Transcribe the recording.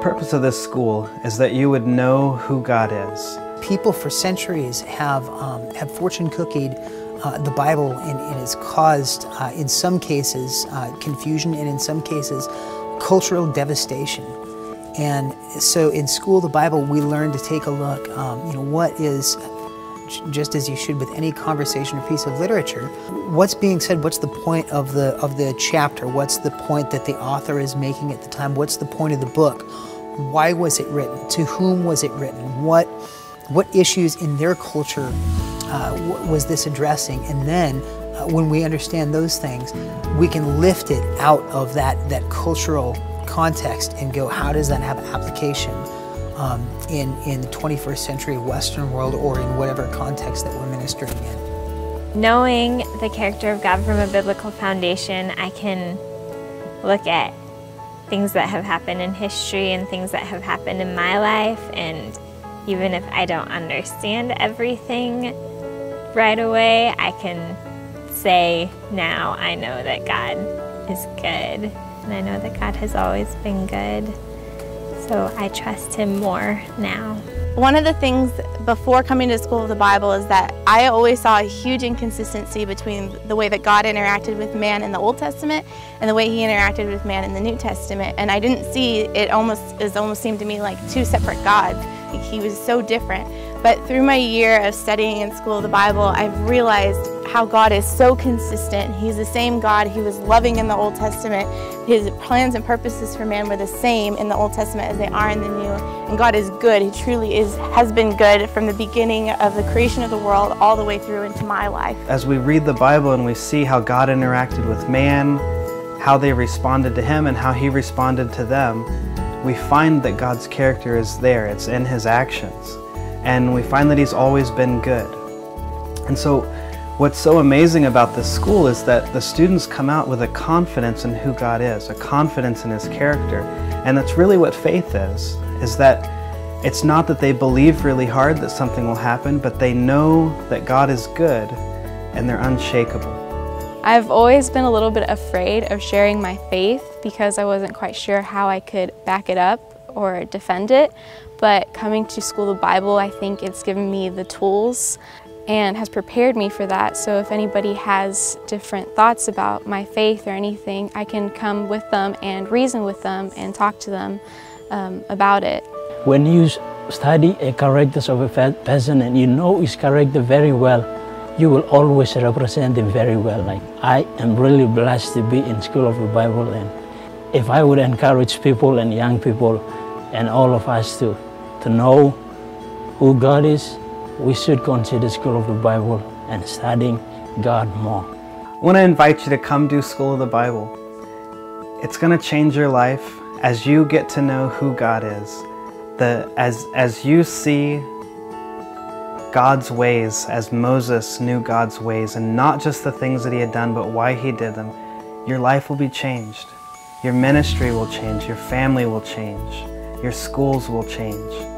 purpose of this school is that you would know who God is. People for centuries have fortune cookied the Bible, and it has caused, in some cases, confusion, and in some cases, cultural devastation. And so in School of the Bible, we learn to take a look, what is, just as you should with any conversation or piece of literature, what's being said, what's the point of the chapter, what's the point that the author is making at the time, what's the point of the book, why was it written, to whom was it written, what issues in their culture was this addressing, and then when we understand those things, we can lift it out of that cultural context and go, how does that have application in the 21st century Western world, or in whatever context that we're ministering in. Knowing the character of God from a biblical foundation, I can look at things that have happened in history and things that have happened in my life, and even if I don't understand everything right away, I can say now I know that God is good, and I know that God has always been good. So I trust Him more now. One of the things before coming to School of the Bible is that I always saw a huge inconsistency between the way that God interacted with man in the Old Testament and the way He interacted with man in the New Testament. And I didn't see it, almost seemed to me like two separate gods. He was so different. But through my year of studying in School of the Bible, I've realized how God is so consistent. He's the same God. He was loving in the Old Testament. His plans and purposes for man were the same in the Old Testament as they are in the New. And God is good. He truly has been good from the beginning of the creation of the world all the way through into my life. As we read the Bible and we see how God interacted with man, how they responded to Him and how He responded to them, we find that God's character is there. It's in His actions. And we find that He's always been good. And so what's so amazing about this school is that the students come out with a confidence in who God is, a confidence in His character. And that's really what faith is that it's not that they believe really hard that something will happen, but they know that God is good and they're unshakable. I've always been a little bit afraid of sharing my faith because I wasn't quite sure how I could back it up or defend it. But coming to School of the Bible, I think it's given me the tools and has prepared me for that. So if anybody has different thoughts about my faith or anything, I can come with them and reason with them and talk to them about it. When you study a character of a person and you know his character very well, you will always represent him very well. Like, I am really blessed to be in School of the Bible, and if I would encourage people and young people and all of us to know who God is, we should consider School of the Bible and studying God more. I want to invite you to come do School of the Bible. It's going to change your life as you get to know who God is. As you see God's ways, as Moses knew God's ways, and not just the things that he had done, but why he did them, your life will be changed. Your ministry will change. Your family will change. Your schools will change.